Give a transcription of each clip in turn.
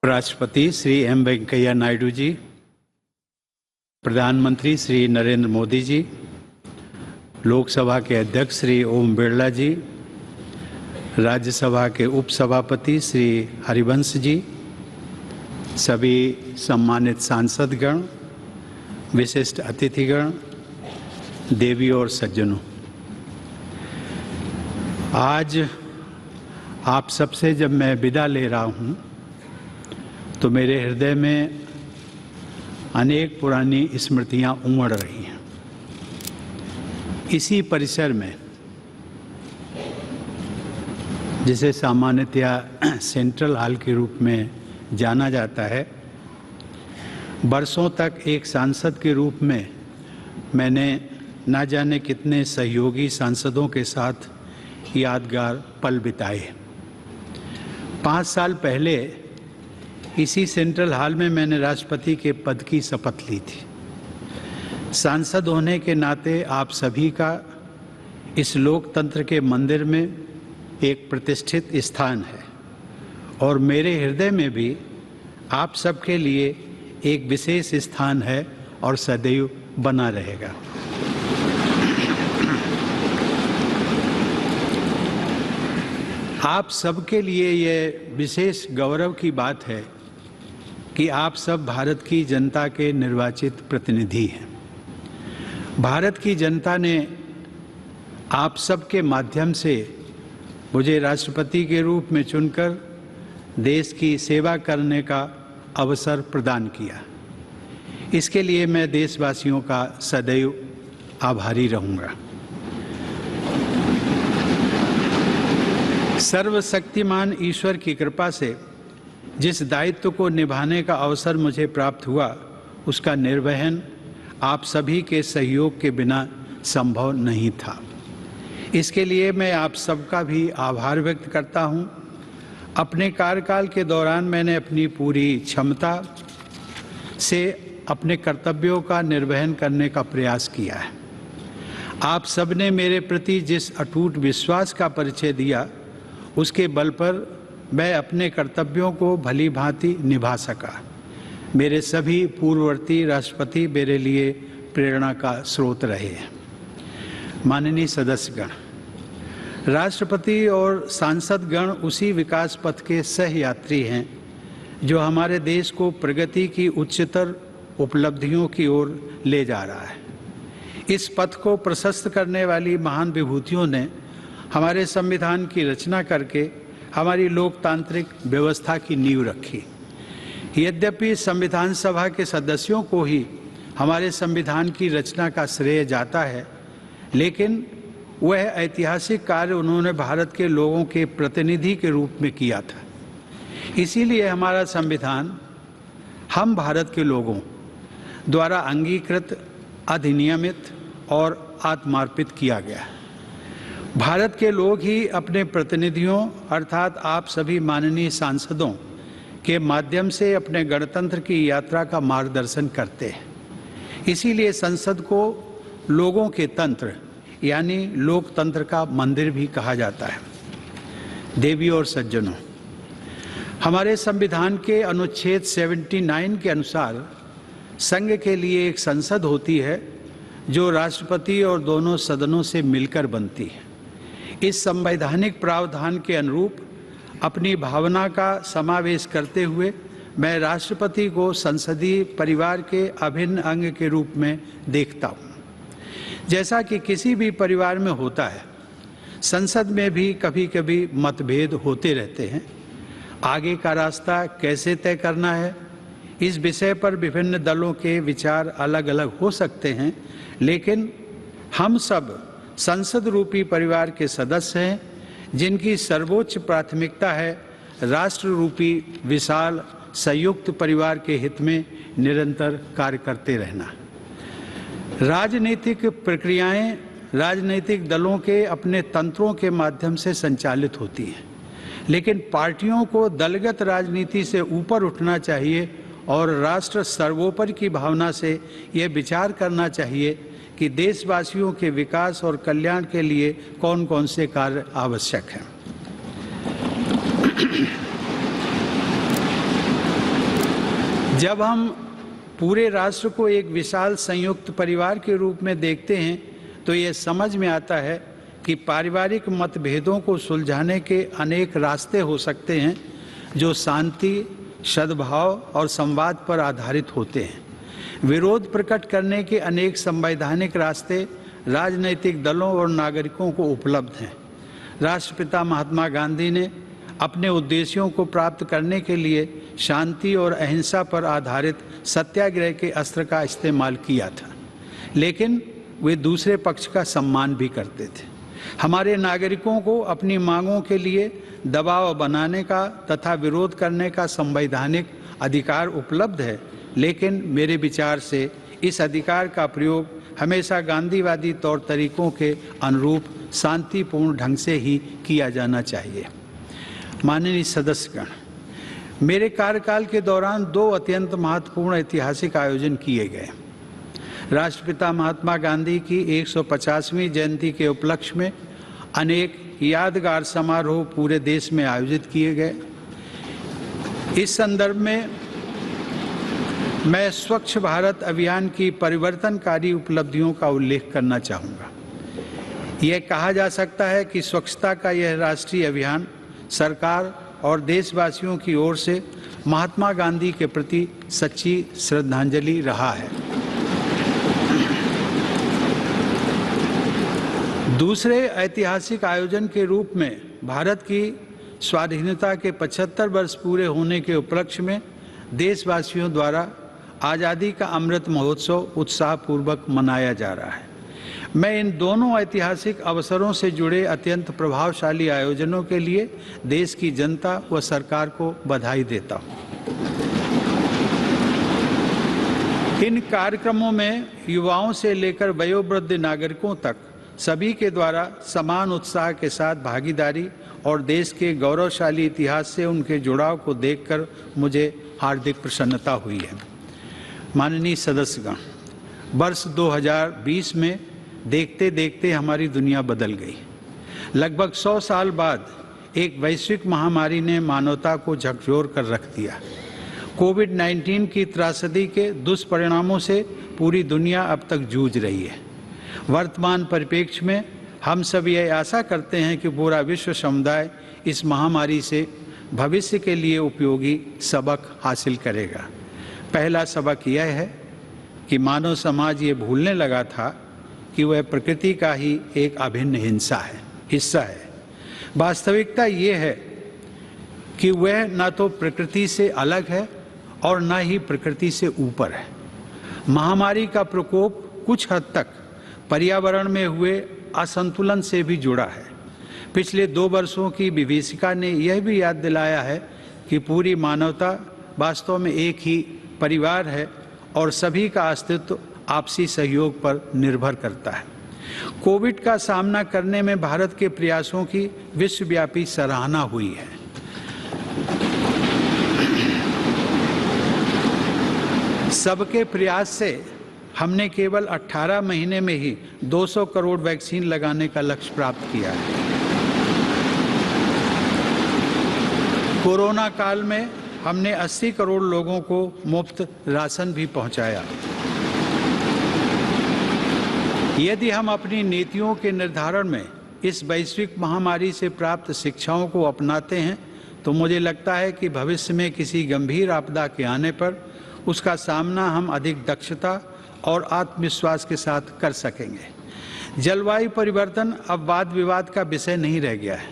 राष्ट्रपति श्री एम वेंकैया नायडू जी, प्रधानमंत्री श्री नरेंद्र मोदी जी, लोकसभा के अध्यक्ष श्री ओम बिरला जी, राज्यसभा के उपसभापति श्री हरिवंश जी, सभी सम्मानित सांसदगण, विशिष्ट अतिथिगण, देवी और सज्जनों, आज आप सबसे जब मैं विदा ले रहा हूँ तो मेरे हृदय में अनेक पुरानी स्मृतियाँ उमड़ रही हैं। इसी परिसर में, जिसे सामान्यतया सेंट्रल हॉल के रूप में जाना जाता है, बरसों तक एक सांसद के रूप में मैंने ना जाने कितने सहयोगी सांसदों के साथ यादगार पल बिताए। 5 साल पहले इसी सेंट्रल हॉल में मैंने राष्ट्रपति के पद की शपथ ली थी। सांसद होने के नाते आप सभी का इस लोकतंत्र के मंदिर में एक प्रतिष्ठित स्थान है और मेरे हृदय में भी आप सबके लिए एक विशेष स्थान है और सदैव बना रहेगा। आप सबके लिए ये विशेष गौरव की बात है कि आप सब भारत की जनता के निर्वाचित प्रतिनिधि हैं। भारत की जनता ने आप सबके माध्यम से मुझे राष्ट्रपति के रूप में चुनकर देश की सेवा करने का अवसर प्रदान किया। इसके लिए मैं देशवासियों का सदैव आभारी रहूँगा। सर्वशक्तिमान ईश्वर की कृपा से जिस दायित्व को निभाने का अवसर मुझे प्राप्त हुआ, उसका निर्वहन आप सभी के सहयोग के बिना संभव नहीं था। इसके लिए मैं आप सबका भी आभार व्यक्त करता हूं। अपने कार्यकाल के दौरान मैंने अपनी पूरी क्षमता से अपने कर्तव्यों का निर्वहन करने का प्रयास किया है। आप सबने मेरे प्रति जिस अटूट विश्वास का परिचय दिया, उसके बल पर मैं अपने कर्तव्यों को भली भांति निभा सका। मेरे सभी पूर्ववर्ती राष्ट्रपति मेरे लिए प्रेरणा का स्रोत रहे हैं। माननीय सदस्यगण, राष्ट्रपति और सांसदगण उसी विकास पथ के सहयात्री हैं जो हमारे देश को प्रगति की उच्चतर उपलब्धियों की ओर ले जा रहा है। इस पथ को प्रशस्त करने वाली महान विभूतियों ने हमारे संविधान की रचना करके हमारी लोकतांत्रिक व्यवस्था की नींव रखी। यद्यपि संविधान सभा के सदस्यों को ही हमारे संविधान की रचना का श्रेय जाता है, लेकिन वह ऐतिहासिक कार्य उन्होंने भारत के लोगों के प्रतिनिधि के रूप में किया था। इसीलिए हमारा संविधान हम भारत के लोगों द्वारा अंगीकृत, अधिनियमित और आत्मार्पित किया गया। भारत के लोग ही अपने प्रतिनिधियों अर्थात आप सभी माननीय सांसदों के माध्यम से अपने गणतंत्र की यात्रा का मार्गदर्शन करते हैं। इसीलिए संसद को लोगों के तंत्र यानी लोकतंत्र का मंदिर भी कहा जाता है। देवी और सज्जनों, हमारे संविधान के अनुच्छेद 79 के अनुसार संघ के लिए एक संसद होती है जो राष्ट्रपति और दोनों सदनों से मिलकर बनती है। इस संवैधानिक प्रावधान के अनुरूप अपनी भावना का समावेश करते हुए मैं राष्ट्रपति को संसदीय परिवार के अभिन्न अंग के रूप में देखता हूँ। जैसा कि किसी भी परिवार में होता है, संसद में भी कभी कभी मतभेद होते रहते हैं। आगे का रास्ता कैसे तय करना है, इस विषय पर विभिन्न दलों के विचार अलग अलग हो सकते हैं, लेकिन हम सब संसद रूपी परिवार के सदस्य हैं जिनकी सर्वोच्च प्राथमिकता है राष्ट्र रूपी विशाल संयुक्त परिवार के हित में निरंतर कार्य करते रहना। राजनीतिक प्रक्रियाएं राजनीतिक दलों के अपने तंत्रों के माध्यम से संचालित होती हैं, लेकिन पार्टियों को दलगत राजनीति से ऊपर उठना चाहिए और राष्ट्र सर्वोपरि की भावना से यह विचार करना चाहिए कि देशवासियों के विकास और कल्याण के लिए कौन कौन से कार्य आवश्यक हैं। जब हम पूरे राष्ट्र को एक विशाल संयुक्त परिवार के रूप में देखते हैं तो ये समझ में आता है कि पारिवारिक मतभेदों को सुलझाने के अनेक रास्ते हो सकते हैं जो शांति, सद्भाव और संवाद पर आधारित होते हैं। विरोध प्रकट करने के अनेक संवैधानिक रास्ते राजनीतिक दलों और नागरिकों को उपलब्ध हैं। राष्ट्रपिता महात्मा गांधी ने अपने उद्देश्यों को प्राप्त करने के लिए शांति और अहिंसा पर आधारित सत्याग्रह के अस्त्र का इस्तेमाल किया था, लेकिन वे दूसरे पक्ष का सम्मान भी करते थे। हमारे नागरिकों को अपनी मांगों के लिए दबाव बनाने का तथा विरोध करने का संवैधानिक अधिकार उपलब्ध है, लेकिन मेरे विचार से इस अधिकार का प्रयोग हमेशा गांधीवादी तौर तरीकों के अनुरूप शांतिपूर्ण ढंग से ही किया जाना चाहिए। माननीय सदस्यगण, मेरे कार्यकाल के दौरान 2 अत्यंत महत्वपूर्ण ऐतिहासिक आयोजन किए गए। राष्ट्रपिता महात्मा गांधी की 150वीं जयंती के उपलक्ष्य में अनेक यादगार समारोह पूरे देश में आयोजित किए गए। इस संदर्भ में मैं स्वच्छ भारत अभियान की परिवर्तनकारी उपलब्धियों का उल्लेख करना चाहूँगा। यह कहा जा सकता है कि स्वच्छता का यह राष्ट्रीय अभियान सरकार और देशवासियों की ओर से महात्मा गांधी के प्रति सच्ची श्रद्धांजलि रहा है। दूसरे ऐतिहासिक आयोजन के रूप में भारत की स्वाधीनता के 75 वर्ष पूरे होने के उपलक्ष्य में देशवासियों द्वारा आज़ादी का अमृत महोत्सव उत्साहपूर्वक मनाया जा रहा है। मैं इन दोनों ऐतिहासिक अवसरों से जुड़े अत्यंत प्रभावशाली आयोजनों के लिए देश की जनता व सरकार को बधाई देता हूँ। इन कार्यक्रमों में युवाओं से लेकर वयोवृद्ध नागरिकों तक सभी के द्वारा समान उत्साह के साथ भागीदारी और देश के गौरवशाली इतिहास से उनके जुड़ाव को देखकर मुझे हार्दिक प्रसन्नता हुई है। माननीय सदस्यगण, वर्ष 2020 में देखते देखते हमारी दुनिया बदल गई। लगभग 100 साल बाद एक वैश्विक महामारी ने मानवता को झकझोर कर रख दिया। कोविड-19 की त्रासदी के दुष्परिणामों से पूरी दुनिया अब तक जूझ रही है। वर्तमान परिप्रेक्ष्य में हम सब ये आशा करते हैं कि पूरा विश्व समुदाय इस महामारी से भविष्य के लिए उपयोगी सबक हासिल करेगा। पहला सबक यह है कि मानव समाज ये भूलने लगा था कि वह प्रकृति का ही एक अभिन्न हिस्सा है। वास्तविकता ये है कि वह न तो प्रकृति से अलग है और न ही प्रकृति से ऊपर है। महामारी का प्रकोप कुछ हद तक पर्यावरण में हुए असंतुलन से भी जुड़ा है। पिछले 2 वर्षों की विभीषिका ने यह भी याद दिलाया है कि पूरी मानवता वास्तव में एक ही परिवार है और सभी का अस्तित्व आपसी सहयोग पर निर्भर करता है। कोविड का सामना करने में भारत के प्रयासों की विश्वव्यापी सराहना हुई है। सबके प्रयास से हमने केवल 18 महीने में ही 200 करोड़ वैक्सीन लगाने का लक्ष्य प्राप्त किया है। कोरोना काल में हमने 80 करोड़ लोगों को मुफ्त राशन भी पहुंचाया। यदि हम अपनी नीतियों के निर्धारण में इस वैश्विक महामारी से प्राप्त शिक्षाओं को अपनाते हैं तो मुझे लगता है कि भविष्य में किसी गंभीर आपदा के आने पर उसका सामना हम अधिक दक्षता और आत्मविश्वास के साथ कर सकेंगे। जलवायु परिवर्तन अब वाद विवाद का विषय नहीं रह गया है,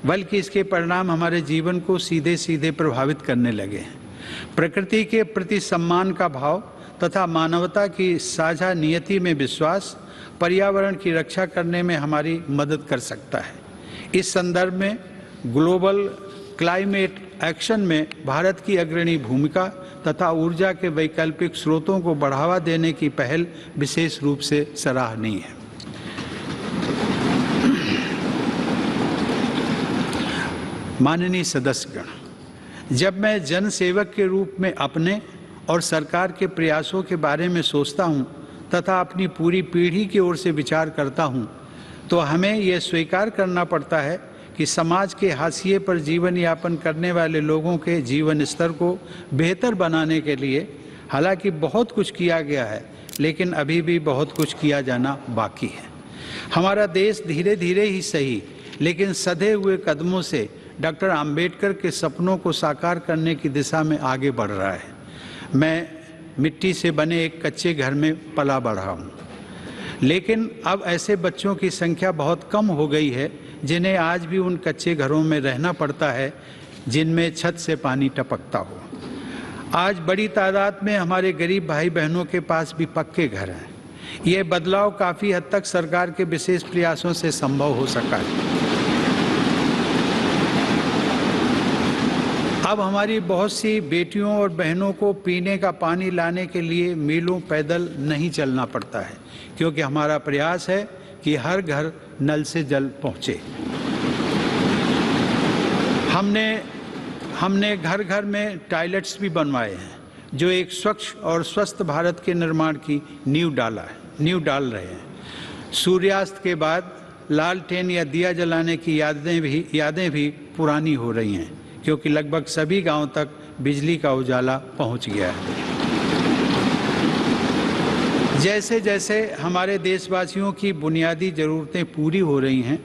बल्कि इसके परिणाम हमारे जीवन को सीधे सीधे प्रभावित करने लगे हैं। प्रकृति के प्रति सम्मान का भाव तथा मानवता की साझा नियति में विश्वास पर्यावरण की रक्षा करने में हमारी मदद कर सकता है। इस संदर्भ में ग्लोबल क्लाइमेट एक्शन में भारत की अग्रणी भूमिका तथा ऊर्जा के वैकल्पिक स्रोतों को बढ़ावा देने की पहल विशेष रूप से सराहनीय है। माननीय सदस्यगण, जब मैं जनसेवक के रूप में अपने और सरकार के प्रयासों के बारे में सोचता हूँ तथा अपनी पूरी पीढ़ी की ओर से विचार करता हूँ, तो हमें यह स्वीकार करना पड़ता है कि समाज के हाशिए पर जीवन यापन करने वाले लोगों के जीवन स्तर को बेहतर बनाने के लिए हालांकि बहुत कुछ किया गया है, लेकिन अभी भी बहुत कुछ किया जाना बाकी है। हमारा देश धीरे धीरे ही सही, लेकिन सधे हुए कदमों से डॉक्टर आम्बेडकर के सपनों को साकार करने की दिशा में आगे बढ़ रहा है। मैं मिट्टी से बने एक कच्चे घर में पला बढ़ा हूँ, लेकिन अब ऐसे बच्चों की संख्या बहुत कम हो गई है जिन्हें आज भी उन कच्चे घरों में रहना पड़ता है जिनमें छत से पानी टपकता हो। आज बड़ी तादाद में हमारे गरीब भाई बहनों के पास भी पक्के घर हैं। ये बदलाव काफ़ी हद तक सरकार के विशेष प्रयासों से संभव हो सका है। अब हमारी बहुत सी बेटियों और बहनों को पीने का पानी लाने के लिए मीलों पैदल नहीं चलना पड़ता है, क्योंकि हमारा प्रयास है कि हर घर नल से जल पहुँचे। हमने घर घर में टॉयलेट्स भी बनवाए हैं, जो एक स्वच्छ और स्वस्थ भारत के निर्माण की नींव डाल रहे हैं। सूर्यास्त के बाद लालटेन या दिया जलाने की यादें भी पुरानी हो रही हैं, क्योंकि लगभग सभी गांवों तक बिजली का उजाला पहुंच गया है। जैसे जैसे हमारे देशवासियों की बुनियादी ज़रूरतें पूरी हो रही हैं,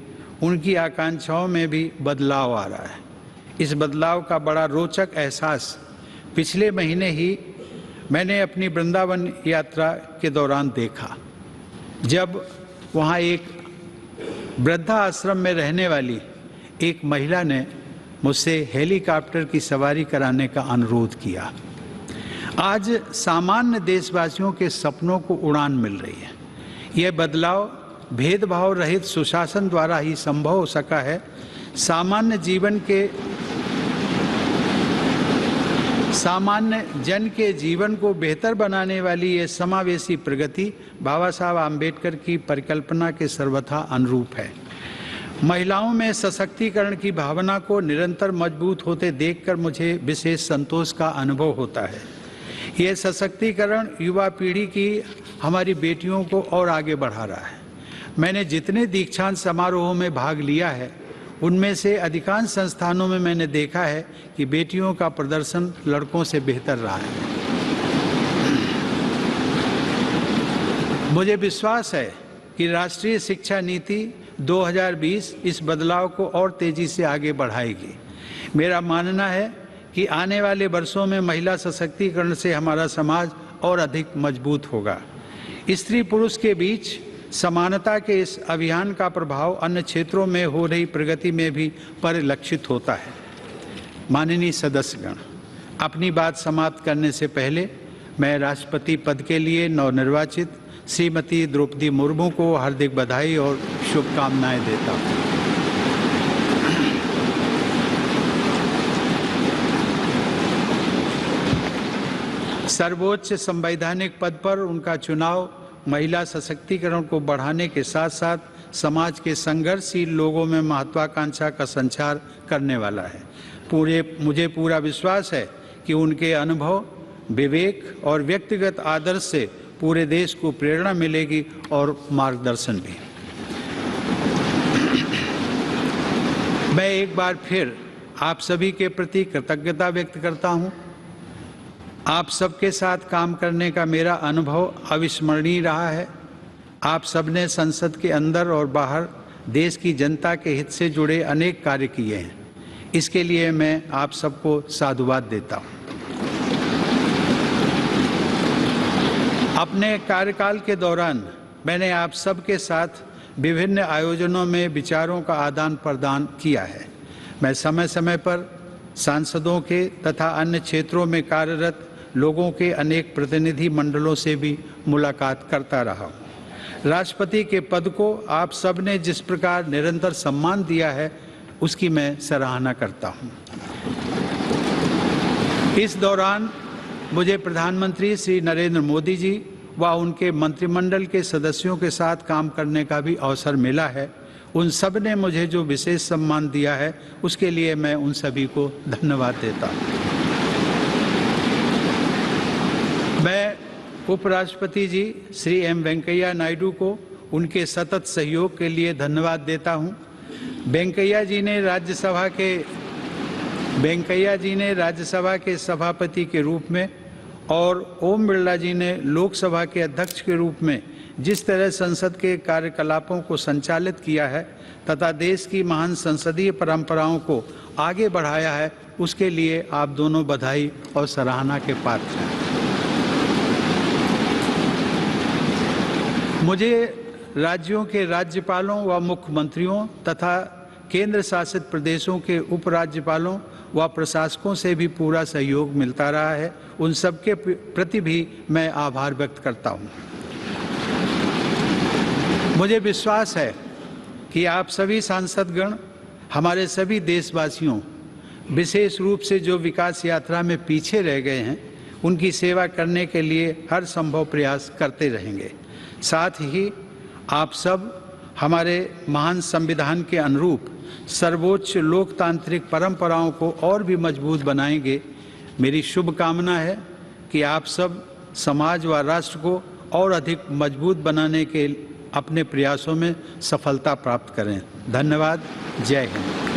उनकी आकांक्षाओं में भी बदलाव आ रहा है। इस बदलाव का बड़ा रोचक एहसास पिछले महीने ही मैंने अपनी वृंदावन यात्रा के दौरान देखा, जब वहाँ एक वृद्धा आश्रम में रहने वाली एक महिला ने मुझसे हेलीकॉप्टर की सवारी कराने का अनुरोध किया। आज सामान्य देशवासियों के सपनों को उड़ान मिल रही है। यह बदलाव भेदभाव रहित सुशासन द्वारा ही संभव हो सका है। सामान्य जन के जीवन को बेहतर बनाने वाली ये समावेशी प्रगति बाबा साहब आम्बेडकर की परिकल्पना के सर्वथा अनुरूप है। महिलाओं में सशक्तिकरण की भावना को निरंतर मजबूत होते देखकर मुझे विशेष संतोष का अनुभव होता है। ये सशक्तिकरण युवा पीढ़ी की हमारी बेटियों को और आगे बढ़ा रहा है। मैंने जितने दीक्षांत समारोहों में भाग लिया है, उनमें से अधिकांश संस्थानों में मैंने देखा है कि बेटियों का प्रदर्शन लड़कों से बेहतर रहा है। मुझे विश्वास है कि राष्ट्रीय शिक्षा नीति 2020 इस बदलाव को और तेजी से आगे बढ़ाएगी। मेरा मानना है कि आने वाले वर्षों में महिला सशक्तिकरण से हमारा समाज और अधिक मजबूत होगा। स्त्री पुरुष के बीच समानता के इस अभियान का प्रभाव अन्य क्षेत्रों में हो रही प्रगति में भी परिलक्षित होता है। माननीय सदस्यगण, अपनी बात समाप्त करने से पहले मैं राष्ट्रपति पद के लिए नवनिर्वाचित श्रीमती द्रौपदी मुर्मू को हार्दिक बधाई और शुभकामनाएं देता हूँ। सर्वोच्च संवैधानिक पद पर उनका चुनाव महिला सशक्तिकरण को बढ़ाने के साथ साथ समाज के संघर्षशील लोगों में महत्वाकांक्षा का संचार करने वाला है। मुझे पूरा विश्वास है कि उनके अनुभव, विवेक और व्यक्तिगत आदर्श से पूरे देश को प्रेरणा मिलेगी और मार्गदर्शन भी। मैं एक बार फिर आप सभी के प्रति कृतज्ञता व्यक्त करता हूँ। आप सबके साथ काम करने का मेरा अनुभव अविस्मरणीय रहा है। आप सबने संसद के अंदर और बाहर देश की जनता के हित से जुड़े अनेक कार्य किए हैं। इसके लिए मैं आप सबको साधुवाद देता हूँ। अपने कार्यकाल के दौरान मैंने आप सबके साथ विभिन्न आयोजनों में विचारों का आदान प्रदान किया है। मैं समय समय पर सांसदों के तथा अन्य क्षेत्रों में कार्यरत लोगों के अनेक प्रतिनिधि मंडलों से भी मुलाकात करता रहा हूँ। राष्ट्रपति के पद को आप सब ने जिस प्रकार निरंतर सम्मान दिया है, उसकी मैं सराहना करता हूँ। इस दौरान मुझे प्रधानमंत्री श्री नरेंद्र मोदी जी व उनके मंत्रिमंडल के सदस्यों के साथ काम करने का भी अवसर मिला है। उन सब ने मुझे जो विशेष सम्मान दिया है, उसके लिए मैं उन सभी को धन्यवाद देता हूँ। मैं उपराष्ट्रपति जी श्री एम वेंकैया नायडू को उनके सतत सहयोग के लिए धन्यवाद देता हूं। वेंकैया जी ने राज्यसभा के सभापति के रूप में और ओम बिरला जी ने लोकसभा के अध्यक्ष के रूप में जिस तरह संसद के कार्यकलापों को संचालित किया है तथा देश की महान संसदीय परंपराओं को आगे बढ़ाया है, उसके लिए आप दोनों बधाई और सराहना के पात्र हैं। मुझे राज्यों के राज्यपालों व मुख्यमंत्रियों तथा केंद्र शासित प्रदेशों के उपराज्यपालों व प्रशासकों से भी पूरा सहयोग मिलता रहा है। उन सबके प्रति भी मैं आभार व्यक्त करता हूँ। मुझे विश्वास है कि आप सभी सांसदगण हमारे सभी देशवासियों, विशेष रूप से जो विकास यात्रा में पीछे रह गए हैं, उनकी सेवा करने के लिए हर संभव प्रयास करते रहेंगे। साथ ही आप सब हमारे महान संविधान के अनुरूप सर्वोच्च लोकतांत्रिक परंपराओं को और भी मजबूत बनाएंगे। मेरी शुभकामना है कि आप सब समाज व राष्ट्र को और अधिक मजबूत बनाने के अपने प्रयासों में सफलता प्राप्त करें। धन्यवाद। जय हिंद।